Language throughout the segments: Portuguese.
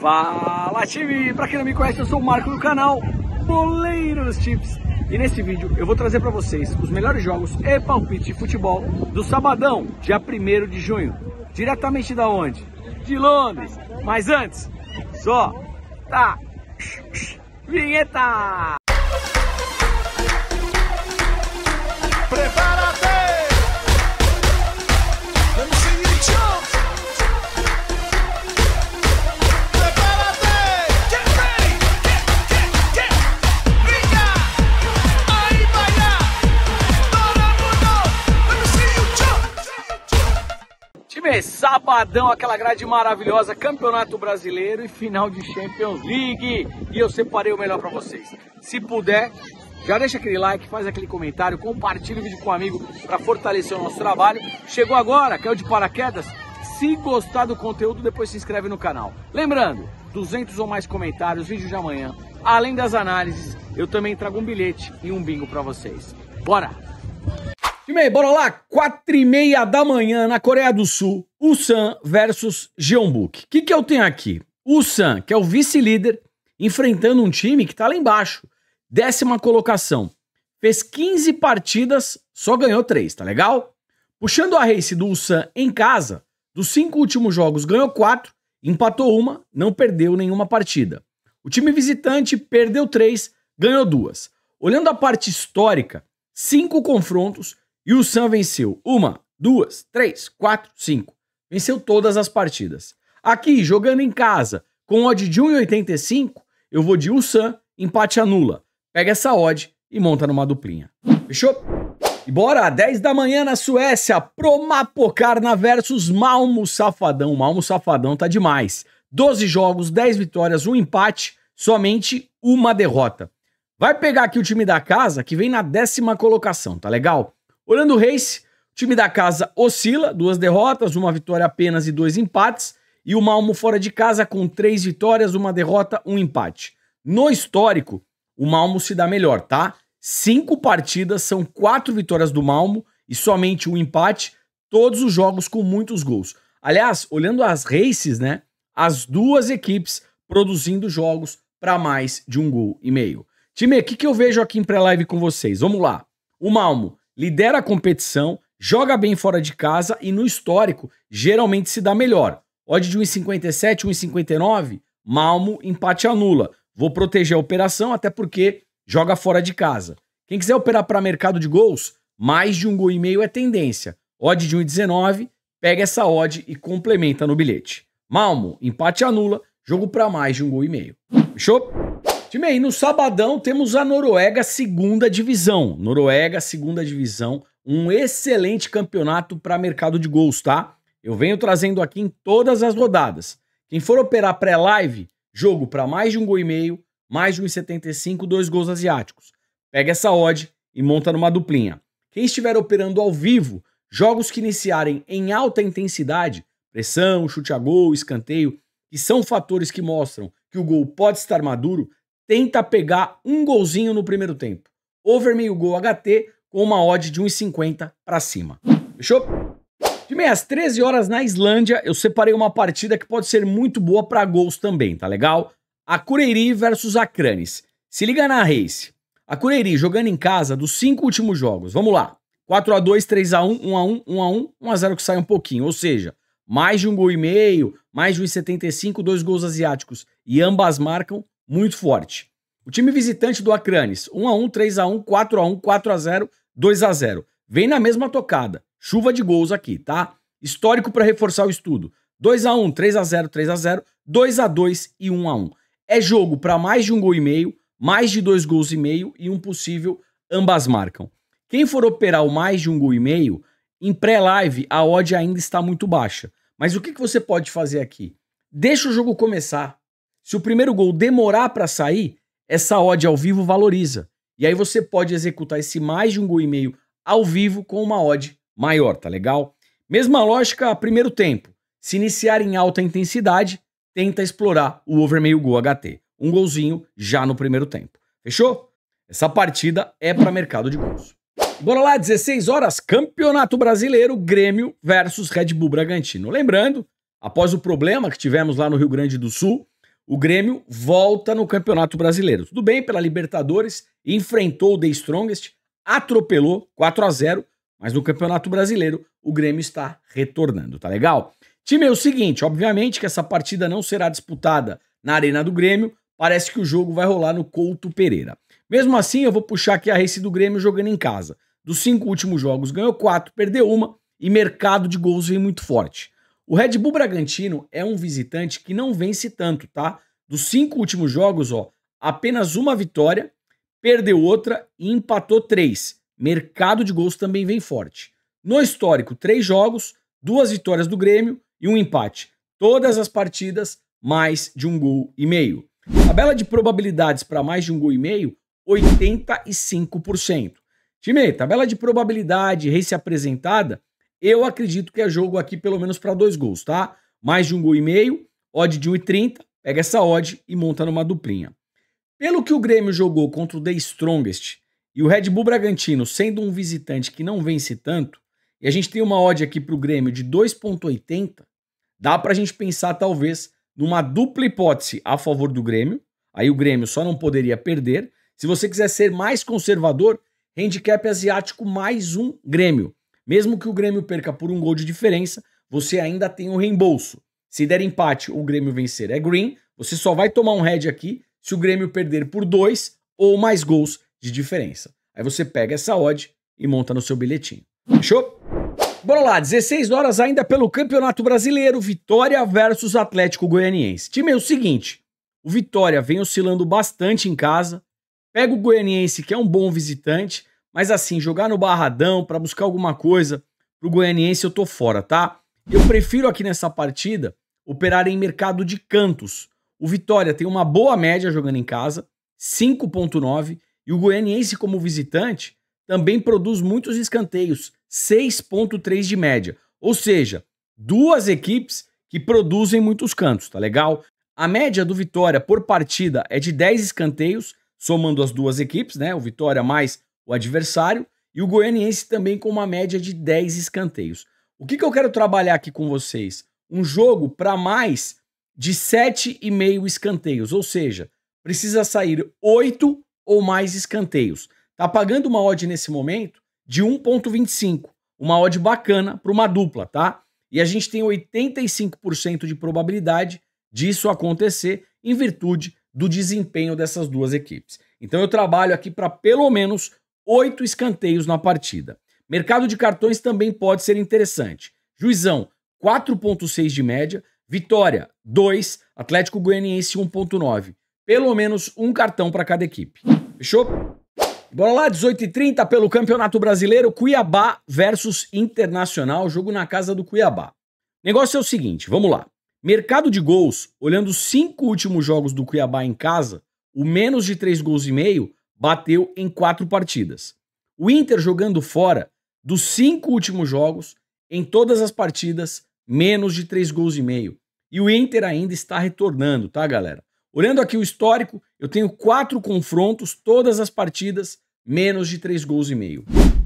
Fala, time! Pra quem não me conhece, eu sou o Marco do canal Boleiros Tips. E nesse vídeo eu vou trazer pra vocês os melhores jogos e palpite de futebol do sabadão, dia 1º de junho. Diretamente da onde? De Londres. Mas antes, só tá vinheta! Prepárate! Let me see you jump! Prepárate! Get ready! Get! Venga! Ahí vaya! Todo mundo! Let me see you jump! Time, sabadão, aquela grade maravilhosa, Campeonato Brasileiro e final de Champions League. E eu separei o melhor pra vocês. Se puder, já deixa aquele like, faz aquele comentário, compartilha o vídeo com um amigo para fortalecer o nosso trabalho. Chegou agora, caiu de paraquedas? Se gostar do conteúdo, depois se inscreve no canal. Lembrando, 200 ou mais comentários, vídeo de amanhã. Além das análises, eu também trago um bilhete e um bingo para vocês. Bora! Time, bora lá! 4h30 da manhã na Coreia do Sul, Ulsan versus Jeonbuk. O que eu tenho aqui? Ulsan, que é o vice-líder, enfrentando um time que tá lá embaixo. 10ª colocação, fez 15 partidas, só ganhou 3, tá legal? Puxando a race do Ulsan em casa, dos 5 últimos jogos ganhou 4, empatou 1, não perdeu nenhuma partida. O time visitante perdeu 3, ganhou 2. Olhando a parte histórica, 5 confrontos e o Ulsan venceu 1, 2, 3, 4, 5. Venceu todas as partidas. Aqui, jogando em casa, com odd de 1,85, eu vou de Ulsan, empate anula. Pega essa odd e monta numa duplinha. Fechou? E bora, 10 da manhã na Suécia, Promapokarna versus Malmo Safadão. Malmo Safadão tá demais. 12 jogos, 10 vitórias, 1 empate, somente 1 derrota. Vai pegar aqui o time da casa, que vem na 10ª colocação, tá legal? Olhando o race, o time da casa oscila, 2 derrotas, 1 vitória apenas e 2 empates. E o Malmo fora de casa com 3 vitórias, 1 derrota, 1 empate. No histórico, o Malmo se dá melhor, tá? 5 partidas, são 4 vitórias do Malmo e somente 1 empate, todos os jogos com muitos gols. Aliás, olhando as races, né? As duas equipes produzindo jogos para mais de 1,5 gol. Time, o que eu vejo aqui em pré-live com vocês? Vamos lá. O Malmo lidera a competição, joga bem fora de casa e no histórico geralmente se dá melhor. Odd de 1,57, 1,59, Malmo empate anula. Vou proteger a operação, até porque joga fora de casa. Quem quiser operar para mercado de gols, mais de 1,5 gol é tendência. Odd de 1,19, pega essa odd e complementa no bilhete. Malmo, empate anula, jogo para mais de 1,5 gol. Fechou? Time aí, no sabadão temos a Noruega 2ª divisão. Noruega 2ª divisão, um excelente campeonato para mercado de gols, tá? Eu venho trazendo aqui em todas as rodadas. Quem for operar pré-live, jogo para mais de 1,5 gol, mais de 1,75, 2 gols asiáticos. Pega essa odd e monta numa duplinha. Quem estiver operando ao vivo, jogos que iniciarem em alta intensidade, pressão, chute a gol, escanteio, que são fatores que mostram que o gol pode estar maduro, tenta pegar um golzinho no primeiro tempo. Over meio gol HT com uma odd de 1,50 para cima. Fechou? Time, às 13 horas na Islândia, eu separei uma partida que pode ser muito boa para gols também, tá legal? Akureyri versus Akranes. Se liga na race. Akureyri jogando em casa dos 5 últimos jogos. Vamos lá. 4-2, 3-1, 1-1, 1-1, 1-0 que sai um pouquinho. Ou seja, mais de 1,5 gol, mais de 1,75, 2 gols asiáticos. E ambas marcam muito forte. O time visitante do Akranes. 1-1, 3-1, 4-1, 4-0, 2-0. Vem na mesma tocada. Chuva de gols aqui, tá? Histórico para reforçar o estudo. 2-1, 3-0, 3-0, 2-2 e 1-1. É jogo para mais de 1,5 gol, mais de 2,5 gols e um possível ambas marcam. Quem for operar o mais de 1,5 gol, em pré-live a odd ainda está muito baixa. Mas o que você pode fazer aqui? Deixa o jogo começar. Se o primeiro gol demorar para sair, essa odd ao vivo valoriza. E aí você pode executar esse mais de 1,5 gol ao vivo com uma odd maior, tá legal? Mesma lógica, primeiro tempo. Se iniciar em alta intensidade, tenta explorar o over meio gol HT. Um golzinho já no primeiro tempo. Fechou? Essa partida é para mercado de gols. Bora lá, 16 horas, Campeonato Brasileiro, Grêmio versus Red Bull Bragantino. Lembrando, após o problema que tivemos lá no Rio Grande do Sul, o Grêmio volta no Campeonato Brasileiro. Tudo bem, pela Libertadores, enfrentou o The Strongest, atropelou 4-0, mas no Campeonato Brasileiro o Grêmio está retornando, tá legal? Time, é o seguinte, obviamente que essa partida não será disputada na Arena do Grêmio, parece que o jogo vai rolar no Couto Pereira. Mesmo assim, eu vou puxar aqui a race do Grêmio jogando em casa. Dos 5 últimos jogos, ganhou 4, perdeu 1 e mercado de gols vem muito forte. O Red Bull Bragantino é um visitante que não vence tanto, tá? Dos 5 últimos jogos, ó, apenas uma vitória, perdeu outra e empatou 3. Mercado de gols também vem forte. No histórico, 3 jogos, 2 vitórias do Grêmio e um empate. Todas as partidas, mais de 1,5 gols. Tabela de probabilidades para mais de 1,5 gols, 85%. Time, tabela de probabilidade, race apresentada, eu acredito que é jogo aqui pelo menos para 2 gols, tá? Mais de 1,5 gols, odd de 1,30, pega essa odd e monta numa duplinha. Pelo que o Grêmio jogou contra o The Strongest e o Red Bull Bragantino sendo um visitante que não vence tanto, e a gente tem uma odd aqui para o Grêmio de 2,80, dá para a gente pensar talvez numa dupla hipótese a favor do Grêmio, aí o Grêmio só não poderia perder. Se você quiser ser mais conservador, handicap asiático mais 1 Grêmio. Mesmo que o Grêmio perca por 1 gol de diferença, você ainda tem um reembolso. Se der empate ou o Grêmio vencer é green, você só vai tomar um head aqui se o Grêmio perder por 2 ou mais gols de diferença. Aí você pega essa odd e monta no seu bilhetinho. Fechou? Bora lá, 16 horas ainda pelo Campeonato Brasileiro, Vitória versus Atlético Goianiense. Time, é o seguinte, o Vitória vem oscilando bastante em casa, pega o Goianiense, que é um bom visitante, mas assim, jogar no Barradão para buscar alguma coisa pro Goianiense eu tô fora, tá? Eu prefiro aqui nessa partida operar em mercado de cantos. O Vitória tem uma boa média jogando em casa, 5,9, e o Goianiense como visitante também produz muitos escanteios, 6,3 de média. Ou seja, 2 equipes que produzem muitos cantos, tá legal? A média do Vitória por partida é de 10 escanteios, somando as 2 equipes, né? O Vitória mais o adversário, e o Goianiense também com uma média de 10 escanteios. O que eu quero trabalhar aqui com vocês? Um jogo para mais de 7,5 escanteios, ou seja, precisa sair 8 ou mais escanteios. Tá pagando uma odd nesse momento de 1,25, uma odd bacana para uma dupla, tá? E a gente tem 85% de probabilidade disso acontecer em virtude do desempenho dessas 2 equipes. Então eu trabalho aqui para pelo menos 8 escanteios na partida. Mercado de cartões também pode ser interessante. Juizão, 4,6 de média. Vitória, 2. Atlético Goianiense, 1,9. Pelo menos um cartão para cada equipe. Fechou? Bora lá, 18h30 pelo Campeonato Brasileiro, Cuiabá versus Internacional, jogo na casa do Cuiabá. O negócio é o seguinte, vamos lá. Mercado de gols, olhando os 5 últimos jogos do Cuiabá em casa, o menos de 3,5 gols bateu em 4 partidas. O Inter jogando fora, dos 5 últimos jogos, em todas as partidas, menos de 3,5 gols. E o Inter ainda está retornando, tá, galera? Olhando aqui o histórico, eu tenho 4 confrontos, todas as partidas, menos de 3,5 gols.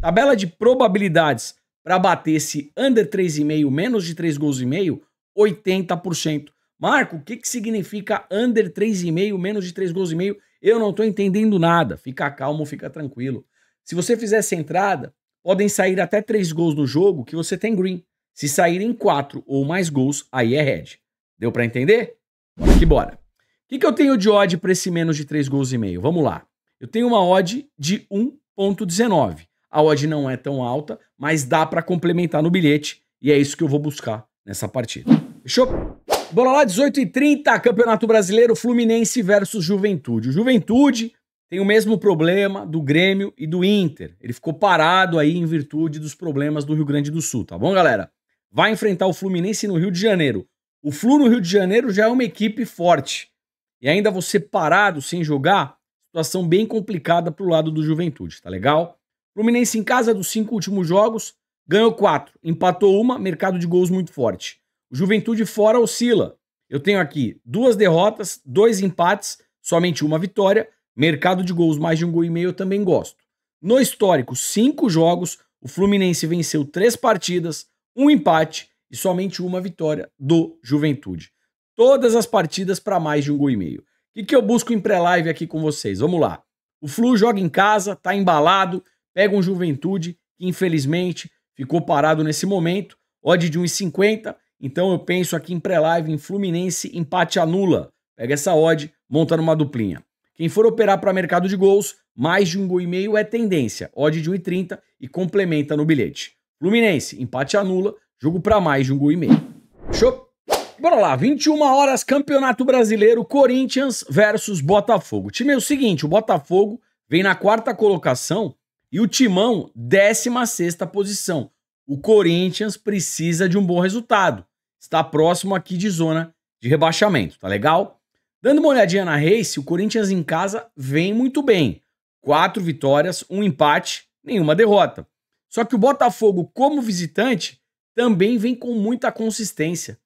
Tabela de probabilidades para bater esse under 3,5, menos de 3,5 gols, 80%. Marco, o que significa under 3,5, menos de 3,5 gols? Eu não estou entendendo nada. Fica calmo, fica tranquilo. Se você fizer essa entrada, podem sair até 3 gols no jogo que você tem green. Se saírem 4 ou mais gols, aí é red. Deu para entender? Bora que bora. O que eu tenho de odd para esse menos de 3,5 gols? Vamos lá. Eu tenho uma odd de 1,19. A odd não é tão alta, mas dá para complementar no bilhete e é isso que eu vou buscar nessa partida. Fechou? Bora lá, 18h30, Campeonato Brasileiro, Fluminense versus Juventude. O Juventude tem o mesmo problema do Grêmio e do Inter. Ele ficou parado aí em virtude dos problemas do Rio Grande do Sul, tá bom, galera? Vai enfrentar o Fluminense no Rio de Janeiro. O Flu no Rio de Janeiro já é uma equipe forte. E ainda você parado, sem jogar, situação bem complicada pro lado do Juventude, tá legal? Fluminense em casa, dos 5 últimos jogos, ganhou 4, empatou 1, mercado de gols muito forte. O Juventude fora oscila. Eu tenho aqui 2 derrotas, 2 empates, somente 1 vitória. Mercado de gols mais de 1,5 gols eu também gosto. No histórico, 5 jogos, o Fluminense venceu 3 partidas, 1 empate e somente 1 vitória do Juventude. todas as partidas para mais de 1,5 gols. O que eu busco em pré-live aqui com vocês? Vamos lá. O Flu joga em casa, tá embalado, pega um Juventude, que infelizmente ficou parado nesse momento, odd de 1,50, então eu penso aqui em pré-live em Fluminense, empate anula. Pega essa odd, monta numa duplinha. Quem for operar para mercado de gols, mais de 1,5 gols é tendência, odd de 1,30 e complementa no bilhete. Fluminense, empate anula, jogo para mais de 1,5 gols. Fechou? Bora lá, 21 horas, Campeonato Brasileiro, Corinthians versus Botafogo. O time é o seguinte, o Botafogo vem na 4ª colocação e o Timão, 16ª posição. O Corinthians precisa de um bom resultado. Está próximo aqui de zona de rebaixamento, tá legal? Dando uma olhadinha na Race, o Corinthians em casa vem muito bem. 4 vitórias, 1 empate, nenhuma derrota. Só que o Botafogo, como visitante, também vem com muita consistência.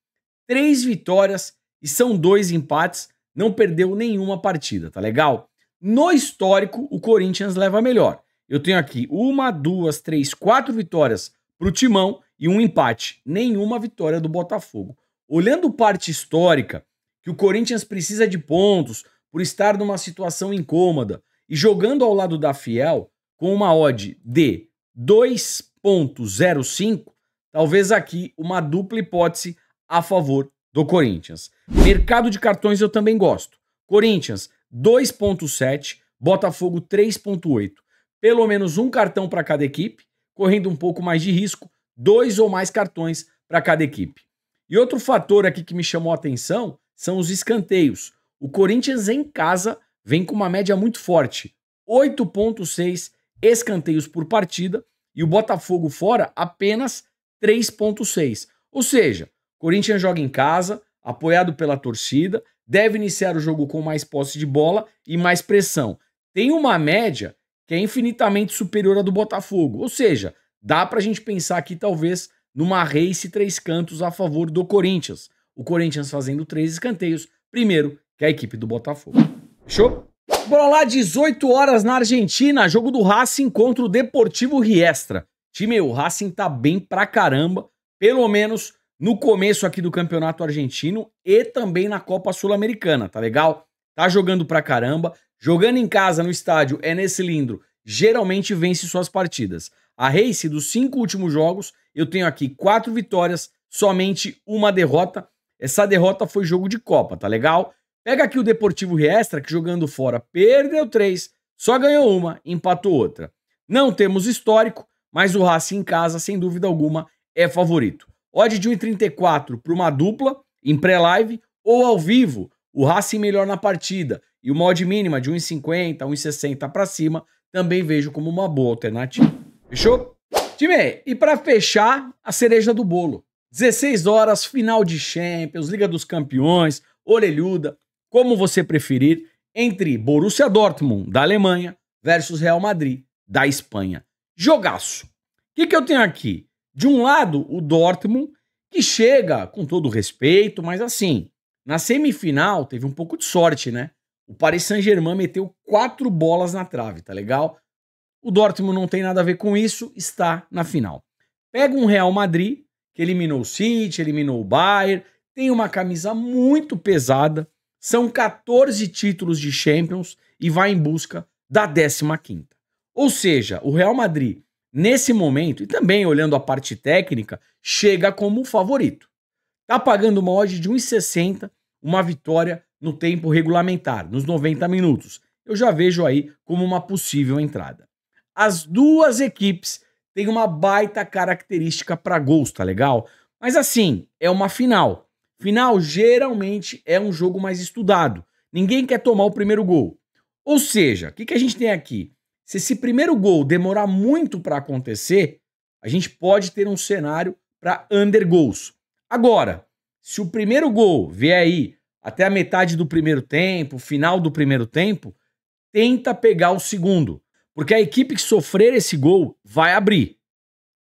3 vitórias e são 2 empates, não perdeu nenhuma partida, tá legal? No histórico, o Corinthians leva melhor. Eu tenho aqui 1, 2, 3, 4 vitórias pro Timão e 1 empate, nenhuma vitória do Botafogo. Olhando parte histórica, que o Corinthians precisa de pontos por estar numa situação incômoda e jogando ao lado da Fiel com uma odd de 2,05, talvez aqui uma dupla hipótese a favor do Corinthians. Mercado de cartões eu também gosto. Corinthians 2,7, Botafogo 3,8. Pelo menos um cartão para cada equipe, correndo um pouco mais de risco, 2 ou mais cartões para cada equipe. E outro fator aqui que me chamou a atenção são os escanteios. O Corinthians em casa vem com uma média muito forte, 8,6 escanteios por partida, e o Botafogo fora apenas 3,6. Ou seja, Corinthians joga em casa, apoiado pela torcida, deve iniciar o jogo com mais posse de bola e mais pressão. Tem uma média que é infinitamente superior à do Botafogo. Ou seja, dá pra gente pensar aqui talvez numa race 3 cantos a favor do Corinthians. O Corinthians fazendo 3 escanteios, primeiro que a equipe do Botafogo. Fechou? Bora lá, 18 horas na Argentina, jogo do Racing contra o Deportivo Riestra. Time, o Racing tá bem pra caramba, pelo menos no começo aqui do campeonato argentino e também na Copa Sul-Americana, tá legal? Tá jogando pra caramba, jogando em casa no estádio é nesse cilindro, geralmente vence suas partidas. A race dos 5 últimos jogos, eu tenho aqui 4 vitórias, somente 1 derrota. Essa derrota foi jogo de Copa, tá legal? Pega aqui o Deportivo Riestra, que jogando fora perdeu 3, só ganhou 1, empatou outra. Não temos histórico, mas o Racing em casa, sem dúvida alguma, é favorito. Odd de 1,34 para uma dupla, em pré-live ou ao vivo, o Racing melhor na partida. E uma odd mínima de 1,50, 1,60 para cima, também vejo como uma boa alternativa. Fechou? Time, e para fechar, a cereja do bolo. 16 horas, final de Champions, Liga dos Campeões, orelhuda, como você preferir, entre Borussia Dortmund, da Alemanha, versus Real Madrid, da Espanha. Jogaço. O que eu tenho aqui? De um lado, o Dortmund, que chega com todo respeito, mas assim, na semifinal teve um pouco de sorte, né? O Paris Saint-Germain meteu 4 bolas na trave, tá legal? O Dortmund não tem nada a ver com isso, está na final. Pega um Real Madrid, que eliminou o City, eliminou o Bayern, tem uma camisa muito pesada, são 14 títulos de Champions e vai em busca da 15ª. Ou seja, o Real Madrid, nesse momento, e também olhando a parte técnica, chega como favorito. Tá pagando uma odd de 1,60, uma vitória no tempo regulamentar, nos 90 minutos. Eu já vejo aí como uma possível entrada. As duas equipes têm uma baita característica para gols, tá legal? Mas assim, é uma final. Final geralmente é um jogo mais estudado. Ninguém quer tomar o primeiro gol. Ou seja, o que a gente tem aqui? Se esse primeiro gol demorar muito para acontecer, a gente pode ter um cenário para under goals. Agora, se o primeiro gol vier aí até a metade do primeiro tempo, final do primeiro tempo, tenta pegar o segundo. Porque a equipe que sofrer esse gol vai abrir.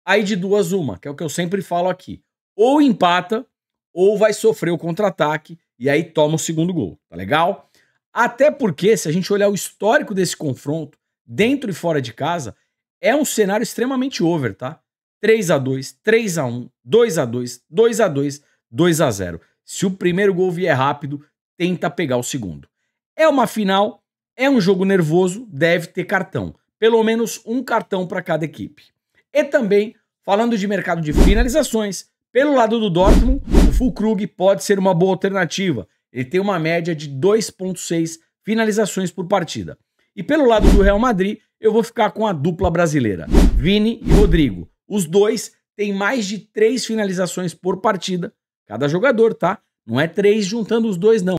Aí de duas uma, que é o que eu sempre falo aqui. Ou empata, ou vai sofrer o contra-ataque e aí toma o segundo gol, tá legal? Até porque, se a gente olhar o histórico desse confronto, dentro e fora de casa, é um cenário extremamente over, tá? 3-2, 3-1, 2-2, 2-2, 2-0. Se o primeiro gol vier rápido, tenta pegar o segundo. É uma final, é um jogo nervoso, deve ter cartão. Pelo menos um cartão para cada equipe. E também, falando de mercado de finalizações, pelo lado do Dortmund, o Füllkrug pode ser uma boa alternativa. Ele tem uma média de 2,6 finalizações por partida. E pelo lado do Real Madrid, eu vou ficar com a dupla brasileira, Vini e Rodrigo. Os dois têm mais de 3 finalizações por partida, cada jogador, tá? Não é 3 juntando os dois, não.